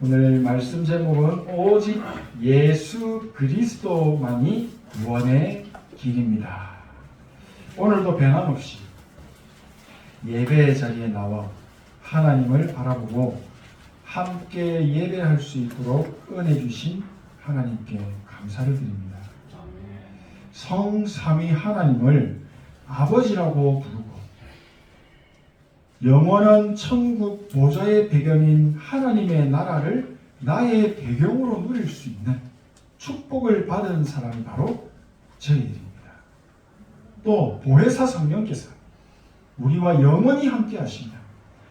오늘 말씀 제목은 오직 예수 그리스도만이 구원의 길입니다. 오늘도 변함없이 예배 자리에 나와 하나님을 바라보고 함께 예배할 수 있도록 은혜 주신 하나님께 감사를 드립니다. 성삼위 하나님을 아버지라고 부르고 영원한 천국 보좌의 배경인 하나님의 나라를 나의 배경으로 누릴 수 있는 축복을 받은 사람이 바로 저희들입니다. 또 보혜사 성령께서 우리와 영원히 함께 하시며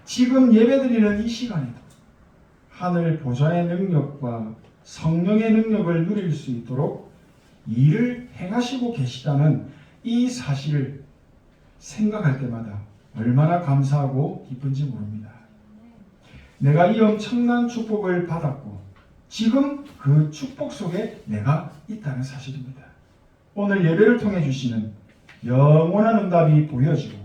지금 예배드리는 이 시간에도 하늘 보좌의 능력과 성령의 능력을 누릴 수 있도록 일을 행하시고 계시다는 이 사실을 생각할 때마다 얼마나 감사하고 기쁜지 모릅니다. 내가 이 엄청난 축복을 받았고 지금 그 축복 속에 내가 있다는 사실입니다. 오늘 예배를 통해 주시는 영원한 응답이 보여지고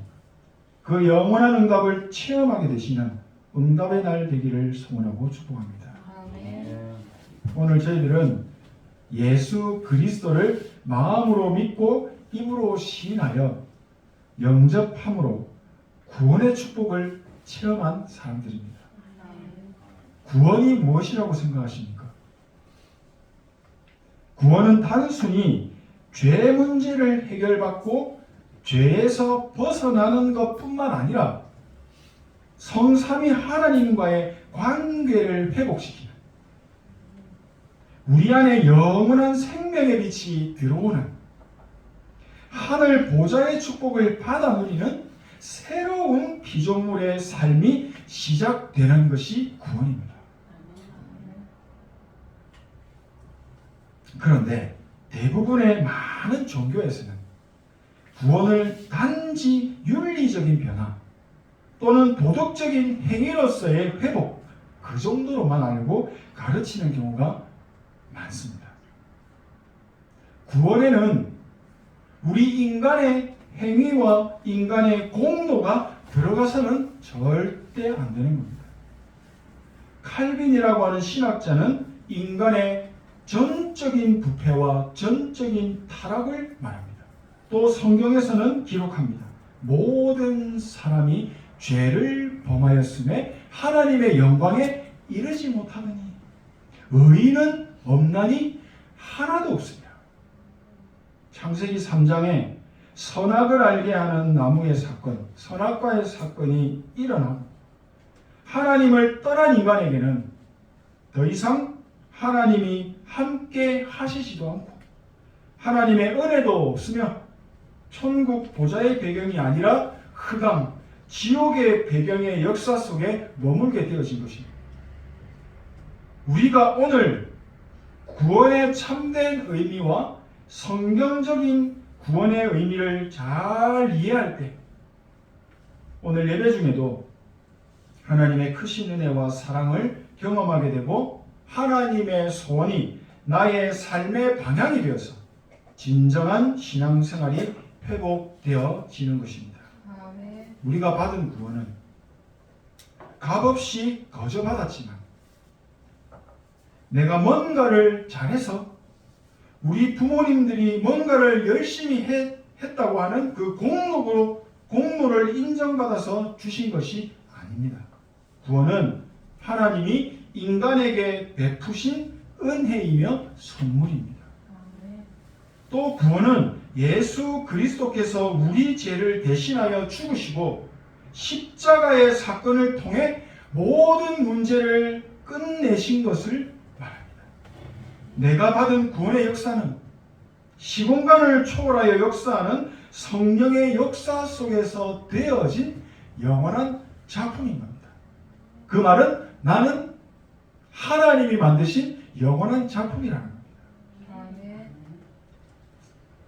그 영원한 응답을 체험하게 되시는 응답의 날 되기를 소원하고 축복합니다. 오늘 저희들은 예수 그리스도를 마음으로 믿고 입으로 시인하여 영접함으로 구원의 축복을 체험한 사람들입니다. 구원이 무엇이라고 생각하십니까? 구원은 단순히 죄 문제를 해결받고 죄에서 벗어나는 것뿐만 아니라 성삼위 하나님과의 관계를 회복시키는 우리 안에 영원한 생명의 빛이 들어오는 하늘 보좌의 축복을 받아 누리는 새로운 피조물의 삶이 시작되는 것이 구원입니다. 그런데 대부분의 많은 종교에서는 구원을 단지 윤리적인 변화 또는 도덕적인 행위로서의 회복 그 정도로만 알고 가르치는 경우가 많습니다. 구원에는 우리 인간의 행위와 인간의 공로가 들어가서는 절대 안 되는 겁니다. 칼빈이라고 하는 신학자는 인간의 전적인 부패와 전적인 타락을 말합니다. 또 성경에서는 기록합니다. 모든 사람이 죄를 범하였음에 하나님의 영광에 이르지 못하느니 의인은 없나니 하나도 없으며 창세기 3장에 선악을 알게 하는 나무의 사건, 선악과의 사건이 일어나고 하나님을 떠난 인간에게는 더 이상 하나님이 함께 하시지도 않고 하나님의 은혜도 없으며 천국 보좌의 배경이 아니라 흑암, 지옥의 배경의 역사 속에 머물게 되어진 것입니다. 우리가 오늘 구원의 참된 의미와 성경적인 구원의 의미를 잘 이해할 때 오늘 예배 중에도 하나님의 크신 은혜와 사랑을 경험하게 되고 하나님의 소원이 나의 삶의 방향이 되어서 진정한 신앙생활이 회복되어지는 것입니다. 우리가 받은 구원은 값없이 거저 받았지만 내가 뭔가를 잘해서 우리 부모님들이 뭔가를 열심히 했다고 하는 그 공로를 인정받아서 주신 것이 아닙니다. 구원은 하나님이 인간에게 베푸신 은혜이며 선물입니다. 또 구원은 예수 그리스도께서 우리 죄를 대신하여 죽으시고 십자가의 사건을 통해 모든 문제를 끝내신 것을 내가 받은 구원의 역사는 시공간을 초월하여 역사하는 성령의 역사 속에서 되어진 영원한 작품인 겁니다. 그 말은 나는 하나님이 만드신 영원한 작품이라는 겁니다.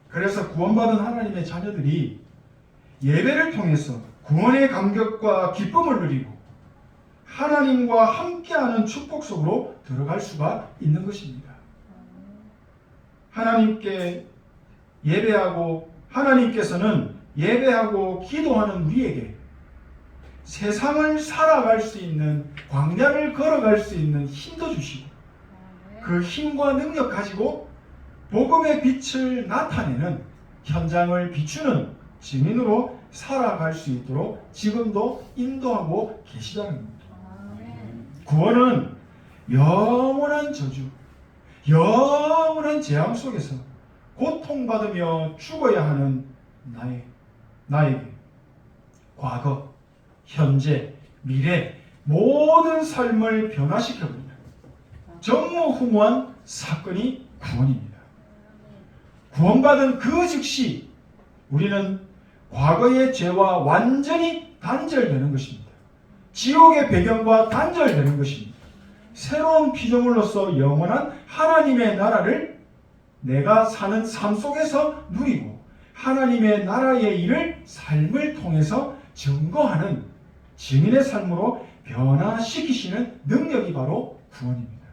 그래서 구원받은 하나님의 자녀들이 예배를 통해서 구원의 감격과 기쁨을 누리고 하나님과 함께하는 축복 속으로 들어갈 수가 있는 것입니다. 하나님께 예배하고 하나님께서는 예배하고 기도하는 우리에게 세상을 살아갈 수 있는, 광야를 걸어갈 수 있는 힘도 주시고, 그 힘과 능력 가지고 복음의 빛을 나타내는, 현장을 비추는 증인으로 살아갈 수 있도록 지금도 인도하고 계시다는 겁니다. 구원은 영원한 저주, 영원한 재앙 속에서 고통받으며 죽어야 하는 나에게 과거, 현재, 미래 모든 삶을 변화시켜버리는 전무후무한 사건이 구원입니다. 구원받은 그 즉시 우리는 과거의 죄와 완전히 단절되는 것입니다. 지옥의 배경과 단절되는 것입니다. 새로운 피조물로서 영원한 하나님의 나라를 내가 사는 삶 속에서 누리고 하나님의 나라의 일을 삶을 통해서 증거하는 증인의 삶으로 변화시키시는 능력이 바로 구원입니다.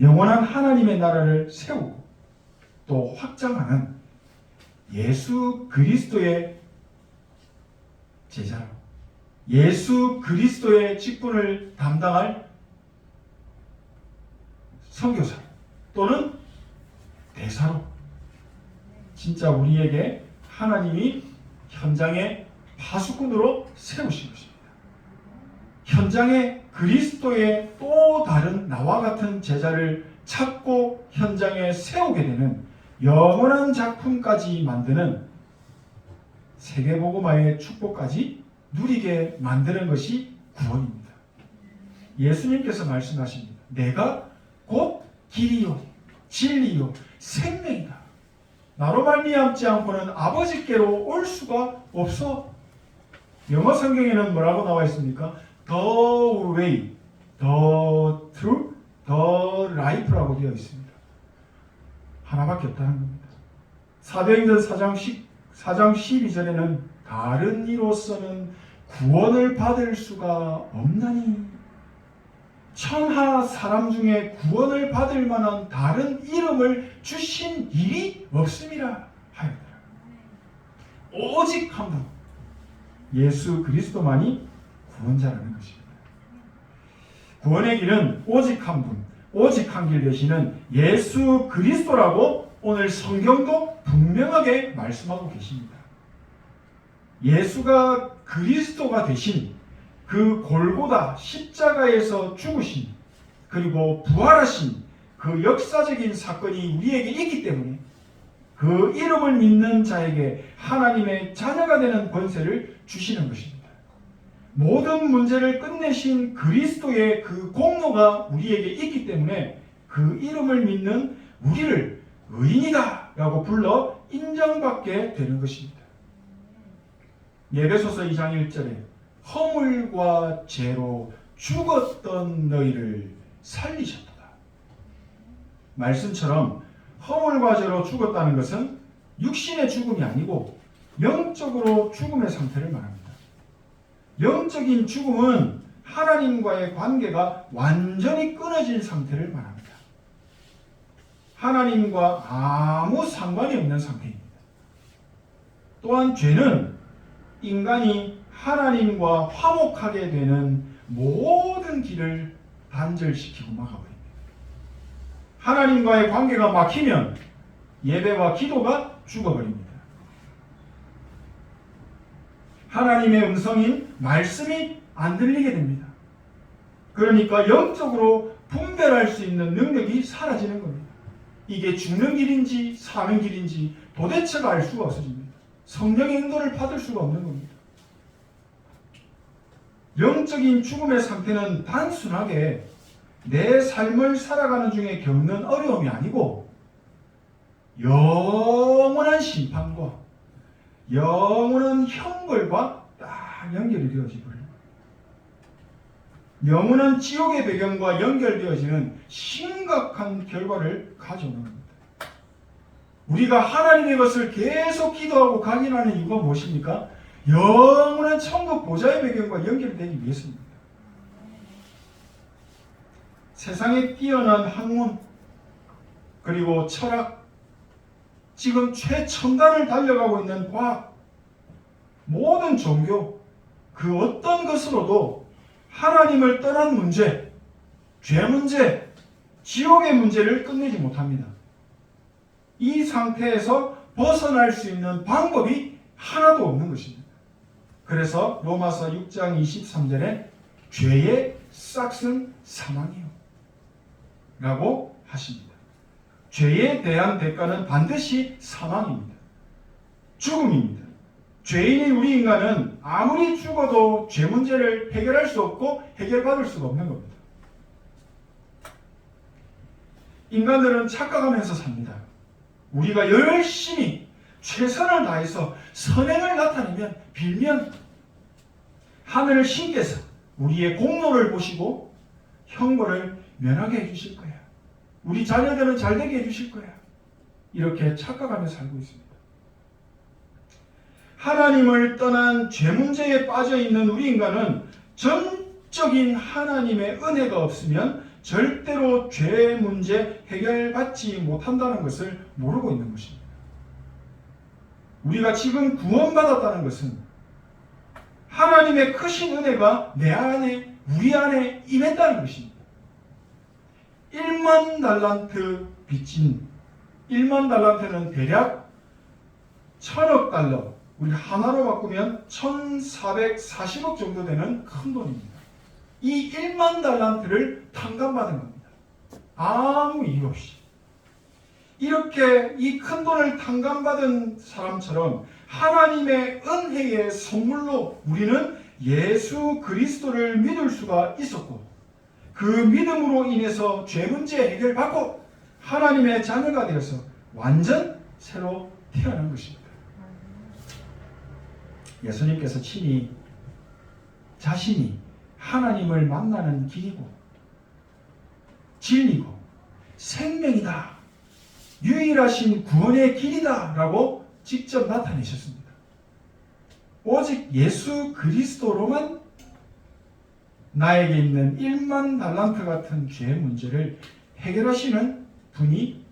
영원한 하나님의 나라를 세우고 또 확장하는 예수 그리스도의 제자로, 예수 그리스도의 직분을 담당할 선교사 또는 대사로 진짜 우리에게 하나님이 현장의 파수꾼으로 세우신 것입니다. 현장에 그리스도의 또 다른 나와 같은 제자를 찾고 현장에 세우게 되는 영원한 작품까지 만드는 세계복음화의 축복까지 누리게 만드는 것이 구원입니다. 예수님께서 말씀하십니다. 내가 곧 길이요 진리요 생명이다. 나로 말미암지 않고는 아버지께로 올 수가 없어. 영어 성경에는 뭐라고 나와 있습니까? The way, the truth, the life라고 되어 있습니다. 하나밖에 없다는 겁니다. 사도행전 4장 12절에는 다른 이로서는 구원을 받을 수가 없나니 천하 사람 중에 구원을 받을 만한 다른 이름을 주신 일이 없음이라 하였더라. 오직 한 분, 예수 그리스도만이 구원자라는 것입니다. 구원의 길은 오직 한 분, 오직 한 길 되시는 예수 그리스도라고 오늘 성경도 분명하게 말씀하고 계십니다. 예수가 그리스도가 되신 그 골고다 십자가에서 죽으신 그리고 부활하신 그 역사적인 사건이 우리에게 있기 때문에 그 이름을 믿는 자에게 하나님의 자녀가 되는 권세를 주시는 것입니다. 모든 문제를 끝내신 그리스도의 그 공로가 우리에게 있기 때문에 그 이름을 믿는 우리를 의인이다 라고 불러 인정받게 되는 것입니다. 에베소서 2장 1절에 허물과 죄로 죽었던 너희를 살리셨다. 말씀처럼 허물과 죄로 죽었다는 것은 육신의 죽음이 아니고 영적으로 죽음의 상태를 말합니다. 영적인 죽음은 하나님과의 관계가 완전히 끊어진 상태를 말합니다. 하나님과 아무 상관이 없는 상태입니다. 또한 죄는 인간이 하나님과 화목하게 되는 모든 길을 단절시키고 막아버립니다. 하나님과의 관계가 막히면 예배와 기도가 죽어버립니다. 하나님의 음성인 말씀이 안 들리게 됩니다. 그러니까 영적으로 분별할 수 있는 능력이 사라지는 겁니다. 이게 죽는 길인지 사는 길인지 도대체가 알 수가 없어집니다. 성령의 인도를 받을 수가 없는 겁니다. 영적인 죽음의 상태는 단순하게 내 삶을 살아가는 중에 겪는 어려움이 아니고 영원한 심판과 영원한 형벌과 딱 연결이 되어지고 영원한 지옥의 배경과 연결되어지는 심각한 결과를 가져오는 겁니다. 우리가 하나님의 것을 계속 기도하고 강인하는 이유가 무엇입니까? 영원한 천국 보좌의 배경과 연결되기 위해서입니다. 세상에 뛰어난 학문 그리고 철학, 지금 최첨단을 달려가고 있는 과학, 모든 종교, 그 어떤 것으로도 하나님을 떠난 문제, 죄 문제, 지옥의 문제를 끝내지 못합니다. 이 상태에서 벗어날 수 있는 방법이 하나도 없는 것입니다. 그래서 로마서 6장 23절에 죄의 싹은 사망이요 라고 하십니다. 죄에 대한 대가는 반드시 사망입니다. 죽음입니다. 죄인인 우리 인간은 아무리 죽어도 죄 문제를 해결할 수 없고 해결받을 수가 없는 겁니다. 인간들은 착각하면서 삽니다. 우리가 열심히 최선을 다해서 선행을 나타내면, 빌면 하늘 신께서 우리의 공로를 보시고 형벌을 면하게 해주실 거야. 우리 자녀들은 잘되게 해주실 거야. 이렇게 착각하며 살고 있습니다. 하나님을 떠난 죄 문제에 빠져있는 우리 인간은 전적인 하나님의 은혜가 없으면 절대로 죄 문제 해결받지 못한다는 것을 모르고 있는 것입니다. 우리가 지금 구원받았다는 것은 하나님의 크신 은혜가 내 안에, 우리 안에 임했다는 것입니다. 1만 달란트 빚진, 1만 달란트는 대략 1000억 달러, 우리 하나로 바꾸면 1440억 정도 되는 큰 돈입니다. 이 1만 달란트를 탕감받은 겁니다. 아무 이유 없이. 이렇게 이 큰 돈을 탕감받은 사람처럼 하나님의 은혜의 선물로 우리는 예수 그리스도를 믿을 수가 있었고, 그 믿음으로 인해서 죄 문제 해결받고 하나님의 자녀가 되어서 완전 새로 태어난 것입니다. 예수님께서 친히 자신이 하나님을 만나는 길이고 진리고 생명이다, 유일하신 구원의 길이다 라고 직접 나타내셨습니다. 오직 예수 그리스도로만 나에게 있는 1만 달란트 같은 죄 문제를 해결하시는 분이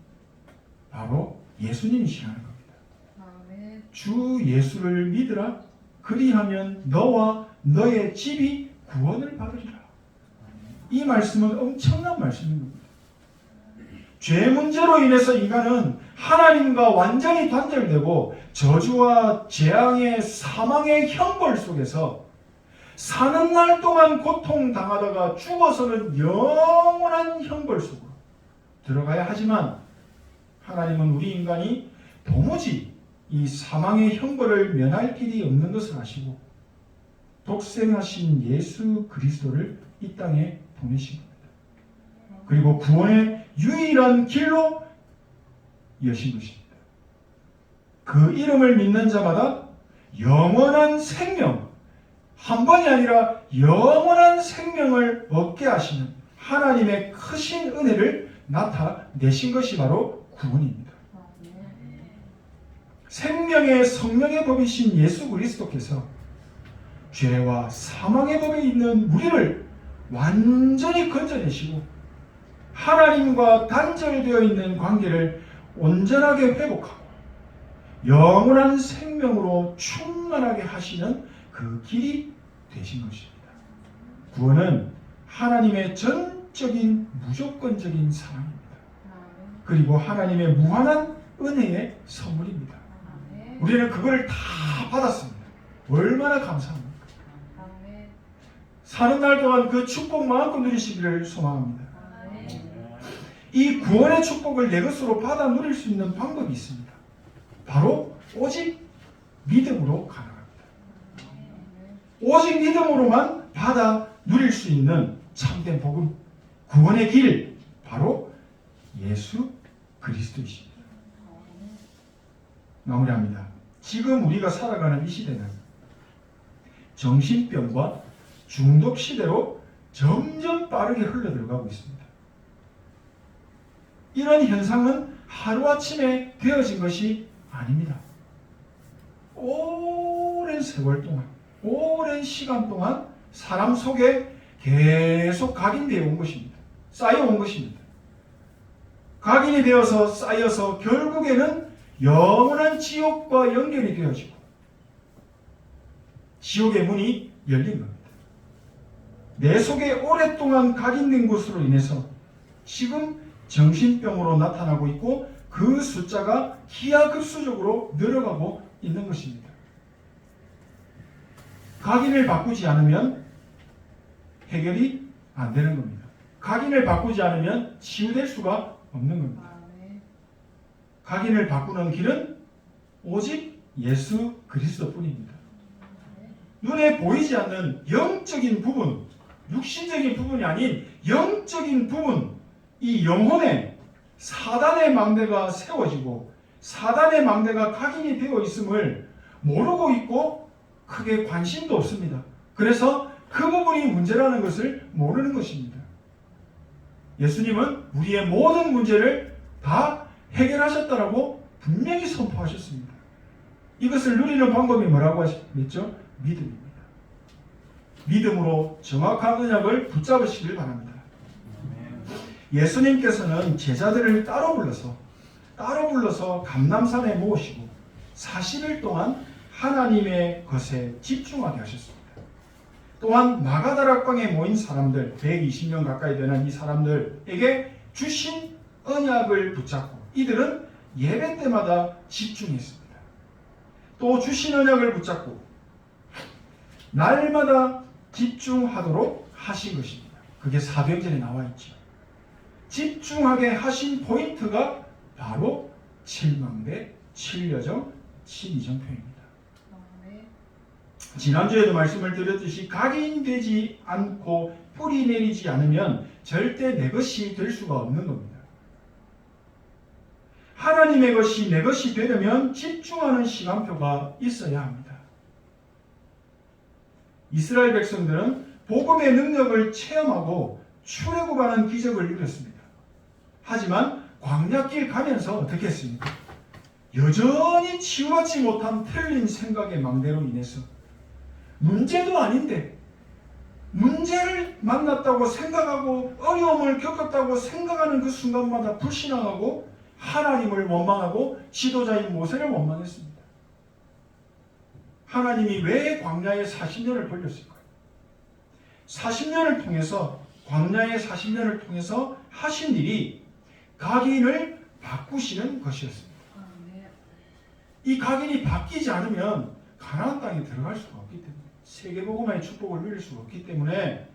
바로 예수님이시라는 겁니다. 아멘. 주 예수를 믿으라, 그리하면 너와 너의 집이 구원을 받으리라. 이 말씀은 엄청난 말씀입니다. 죄 문제로 인해서 인간은 하나님과 완전히 단절되고 저주와 재앙의 사망의 형벌 속에서 사는 날 동안 고통당하다가 죽어서는 영원한 형벌 속으로 들어가야 하지만, 하나님은 우리 인간이 도무지 이 사망의 형벌을 면할 길이 없는 것을 아시고 독생하신 예수 그리스도를 이 땅에 보내신 겁니다. 그리고 구원의 유일한 길로 여신 것입니다. 그 이름을 믿는 자마다 영원한 생명, 한 번이 아니라 영원한 생명을 얻게 하시는 하나님의 크신 은혜를 나타내신 것이 바로 구원입니다. 생명의 성령의 법이신 예수 그리스도께서 죄와 사망의 법에 있는 우리를 완전히 건져내시고 하나님과 단절되어 있는 관계를 온전하게 회복하고 영원한 생명으로 충만하게 하시는 그 길이 되신 것입니다. 구원은 하나님의 전적인 무조건적인 사랑입니다. 그리고 하나님의 무한한 은혜의 선물입니다. 우리는 그거를 다 받았습니다. 얼마나 감사합니까? 사는 날 동안 그 축복 마음껏 누리시기를 소망합니다. 이 구원의 축복을 내 것으로 받아 누릴 수 있는 방법이 있습니다. 바로 오직 믿음으로 가능합니다. 오직 믿음으로만 받아 누릴 수 있는 참된 복음, 구원의 길, 바로 예수 그리스도이십니다. 마무리합니다. 지금 우리가 살아가는 이 시대는 정신병과 중독 시대로 점점 빠르게 흘러들어가고 있습니다. 이런 현상은 하루아침에 되어진 것이 아닙니다. 오랜 세월 동안, 오랜 시간 동안 사람 속에 계속 각인되어 온 것입니다. 쌓여온 것입니다. 각인이 되어서 쌓여서 결국에는 영원한 지옥과 연결이 되어지고 지옥의 문이 열린 겁니다. 내 속에 오랫동안 각인된 것으로 인해서 지금 정신병으로 나타나고 있고 그 숫자가 기하급수적으로 늘어가고 있는 것입니다. 각인을 바꾸지 않으면 해결이 안 되는 겁니다. 각인을 바꾸지 않으면 치유될 수가 없는 겁니다. 각인을 바꾸는 길은 오직 예수 그리스도뿐입니다. 눈에 보이지 않는 영적인 부분, 육신적인 부분이 아닌 영적인 부분, 이 영혼에 사단의 망대가 세워지고 사단의 망대가 각인이 되어 있음을 모르고 있고 크게 관심도 없습니다. 그래서 그 부분이 문제라는 것을 모르는 것입니다. 예수님은 우리의 모든 문제를 다 해결하셨다라고 분명히 선포하셨습니다. 이것을 누리는 방법이 뭐라고 하셨죠? 믿음입니다. 믿음으로 정확한 언약을 붙잡으시길 바랍니다. 예수님께서는 제자들을 따로 불러서 감람산에 모으시고 40일 동안 하나님의 것에 집중하게 하셨습니다. 또한 마가다락방에 모인 사람들 120명 가까이 되는 이 사람들에게 주신 언약을 붙잡고 이들은 예배 때마다 집중했습니다. 또 주신 언약을 붙잡고 날마다 집중하도록 하신 것입니다. 그게 사도행전에 나와 있죠. 집중하게 하신 포인트가 바로 7망대, 7여정, 7이정표입니다. 지난주에도 말씀을 드렸듯이 각인되지 않고 뿌리 내리지 않으면 절대 내 것이 될 수가 없는 겁니다. 하나님의 것이 내 것이 되려면 집중하는 시간표가 있어야 합니다. 이스라엘 백성들은 복음의 능력을 체험하고 출애굽하는 기적을 이뤘습니다. 하지만 광야길 가면서 어떻게 했습니까? 여전히 치유받지 못한 틀린 생각의 망대로 인해서 문제도 아닌데 문제를 만났다고 생각하고 어려움을 겪었다고 생각하는 그 순간마다 불신앙하고 하나님을 원망하고 지도자인 모세를 원망했습니다. 하나님이 왜 광야에 40년을 벌렸을까요? 40년을 통해서 광야의 40년을 통해서 하신 일이 각인을 바꾸시는 것이었습니다. 이 각인이 바뀌지 않으면 가나안 땅에 들어갈 수가 없기 때문에 세계복음화의 축복을 누릴 수가 없기 때문에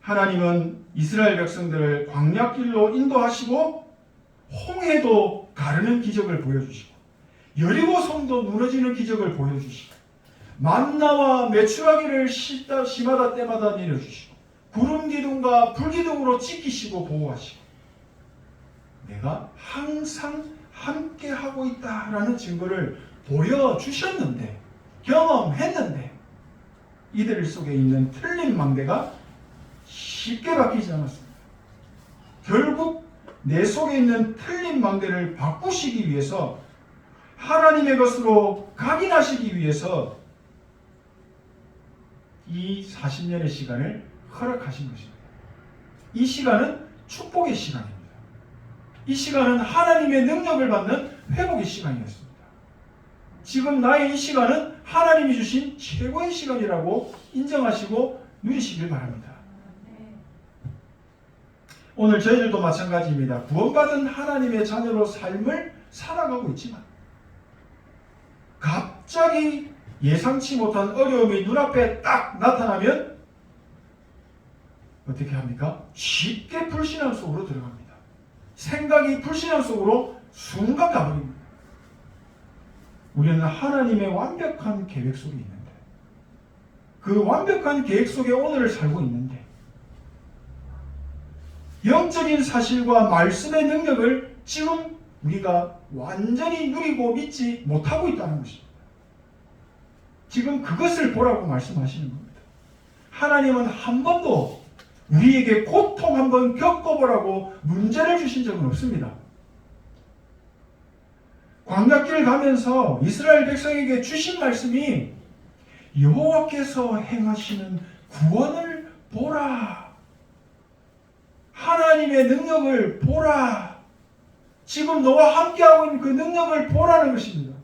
하나님은 이스라엘 백성들을 광야길로 인도하시고 홍해도 가르는 기적을 보여주시고 여리고 성도 무너지는 기적을 보여주시고 만나와 메추라기를 시마다 때마다 내려주시고 구름 기둥과 불 기둥으로 지키시고 보호하시고 내가 항상 함께 하고 있다라는 증거를 보여주셨는데 경험했는데 이들 속에 있는 틀린 망대가 쉽게 바뀌지 않았습니다. 결국 내 속에 있는 틀린 망대를 바꾸시기 위해서 하나님의 것으로 각인하시기 위해서 이 40년의 시간을 허락하신 것입니다. 이 시간은 축복의 시간입니다. 이 시간은 하나님의 능력을 받는 회복의 시간이었습니다. 지금 나의 이 시간은 하나님이 주신 최고의 시간이라고 인정하시고 누리시길 바랍니다. 오늘 저희들도 마찬가지입니다. 구원받은 하나님의 자녀로 삶을 살아가고 있지만 갑자기 예상치 못한 어려움이 눈앞에 딱 나타나면 어떻게 합니까? 쉽게 불신앙 속으로 들어갑니다. 생각이 불신앙 속으로 순간 가버립니다. 우리는 하나님의 완벽한 계획 속에 있는데 그 완벽한 계획 속에 오늘을 살고 있는데 영적인 사실과 말씀의 능력을 지금 우리가 완전히 누리고 믿지 못하고 있다는 것입니다. 지금 그것을 보라고 말씀하시는 겁니다. 하나님은 한 번도 우리에게 고통 한번 겪어보라고 문제를 주신 적은 없습니다. 광야길 가면서 이스라엘 백성에게 주신 말씀이 여호와께서 행하시는 구원을 보라. 하나님의 능력을 보라. 지금 너와 함께하고 있는 그 능력을 보라는 것입니다.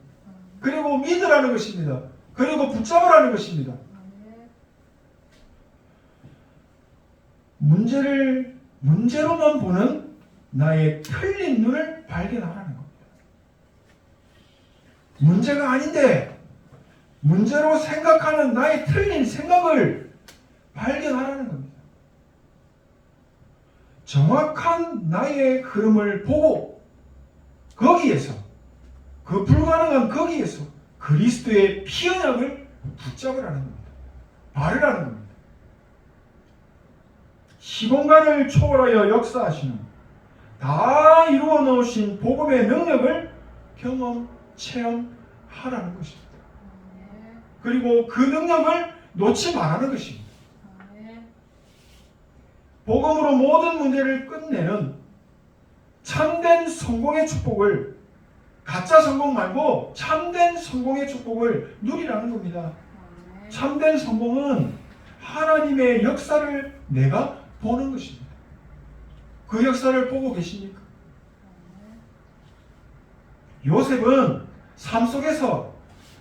그리고 믿으라는 것입니다. 그리고 붙잡으라는 것입니다. 문제로만 보는 나의 틀린 눈을 발견하라는 겁니다. 문제가 아닌데 문제로 생각하는 나의 틀린 생각을 발견하라는 겁니다. 정확한 나의 흐름을 보고 거기에서 그 불가능한 거기에서 그리스도의 피 언약을 붙잡으라는 겁니다. 바르라는 겁니다. 시공간을 초월하여 역사하시는 다 이루어 놓으신 복음의 능력을 경험, 체험하라는 것입니다. 그리고 그 능력을 놓지 말라는 것입니다. 복음으로 모든 문제를 끝내는 참된 성공의 축복을, 가짜 성공 말고 참된 성공의 축복을 누리라는 겁니다. 참된 성공은 하나님의 역사를 내가 보는 것입니다. 그 역사를 보고 계십니까? 요셉은 삶 속에서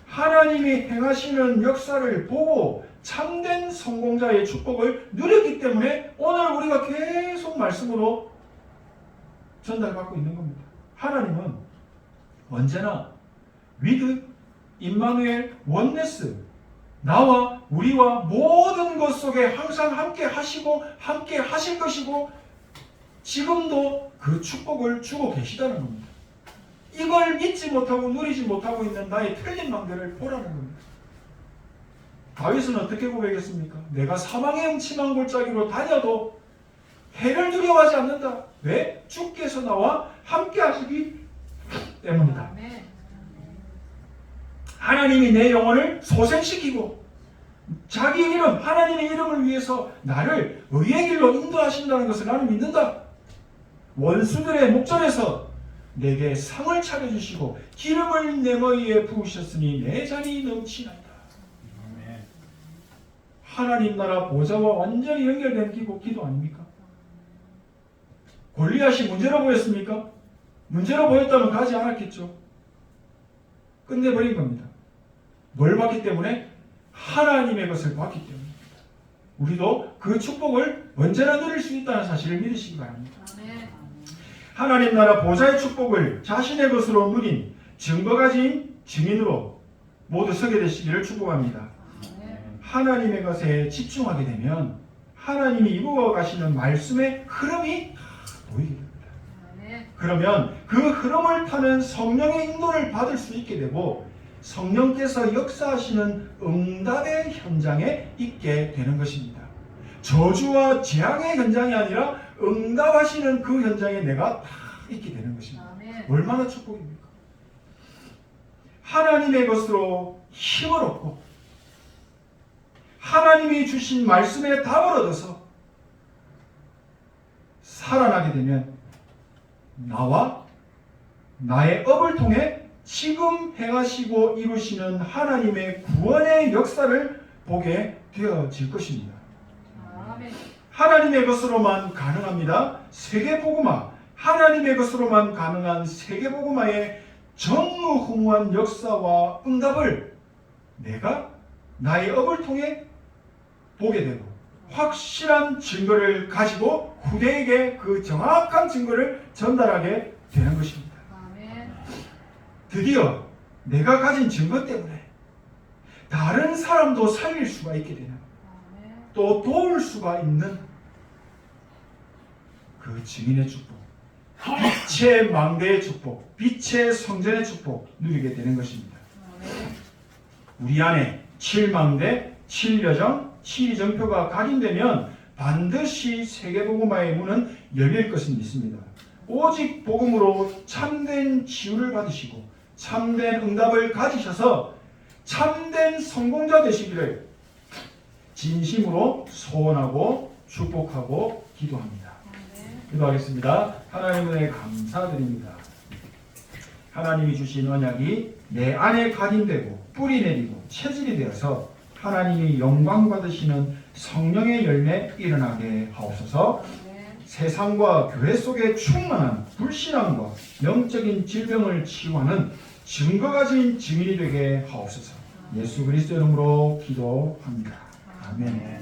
하나님이 행하시는 역사를 보고 참된 성공자의 축복을 누렸기 때문에 오늘 우리가 계속 말씀으로 전달받고 있는 겁니다. 하나님은 언제나 위드, 임마누엘, 원네스, 나와 우리와 모든 것 속에 항상 함께 하시고 함께 하실 것이고 지금도 그 축복을 주고 계시다는 겁니다. 이걸 믿지 못하고 누리지 못하고 있는 나의 틀린 망대를 보라는 겁니다. 다윗은 어떻게 고백했습니까? 내가 사망의 음침한 골짜기로 다녀도 해를 두려워하지 않는다. 왜? 주께서 나와 함께 하시기 때문이다. 하나님이 내 영혼을 소생시키고 자기 이름, 하나님의 이름을 위해서 나를 의의 길로 인도하신다는 것을 나는 믿는다. 원수들의 목전에서 내게 상을 차려주시고 기름을 내 머리에 부으셨으니 내 잔이 넘치나이다. 하나님 나라 보좌와 완전히 연결된 기도 아닙니까? 골리앗이 문제로 보였습니까? 문제로 보였다면 가지 않았겠죠. 끝내버린 겁니다. 뭘 봤기 때문에? 하나님의 것을 봤기 때문입니다. 우리도 그 축복을 언제나 누릴 수 있다는 사실을 믿으시기 바랍니다. 하나님 나라 보좌의 축복을 자신의 것으로 누린 증거 가진 증인으로 모두 서게 되시기를 축복합니다. 하나님의 것에 집중하게 되면 하나님이 이루어 가시는 말씀의 흐름이 보이게 됩니다. 그러면 그 흐름을 타는 성령의 인도를 받을 수 있게 되고 성령께서 역사하시는 응답의 현장에 있게 되는 것입니다. 저주와 재앙의 현장이 아니라 응답하시는 그 현장에 내가 다 있게 되는 것입니다. 얼마나 축복입니까? 하나님의 것으로 힘을 얻고 하나님이 주신 말씀에 답을 얻어서 살아나게 되면 나와 나의 업을 통해 지금 행하시고 이루시는 하나님의 구원의 역사를 보게 되어질 것입니다. 하나님의 것으로만 가능합니다. 세계복음화, 하나님의 것으로만 가능한 세계복음화의 전무후무한 역사와 응답을 내가 나의 업을 통해 보게 되고 확실한 증거를 가지고 후대에게 그 정확한 증거를 전달하게 되는 것입니다. 드디어 내가 가진 증거 때문에 다른 사람도 살릴 수가 있게 되는, 또 도울 수가 있는 그 증인의 축복, 빛의 망대의 축복, 빛의 성전의 축복 누리게 되는 것입니다. 우리 안에 7망대, 7여정, 7정표가 각인되면 반드시 세계복음화의 문은 열릴 것을 믿습니다. 오직 복음으로 참된 치유를 받으시고 참된 응답을 가지셔서 참된 성공자 되시기를 진심으로 소원하고 축복하고 기도합니다. 기도하겠습니다. 하나님 은혜 감사드립니다. 하나님이 주신 언약이 내 안에 각인되고 뿌리 내리고 체질이 되어서 하나님이 영광 받으시는 성령의 열매 일어나게 하옵소서. 세상과 교회 속에 충만한 불신앙과 영적인 질병을 치유하는 증거 가진 증인이 되게 하옵소서. 예수 그리스도 이름으로 기도합니다. 아멘.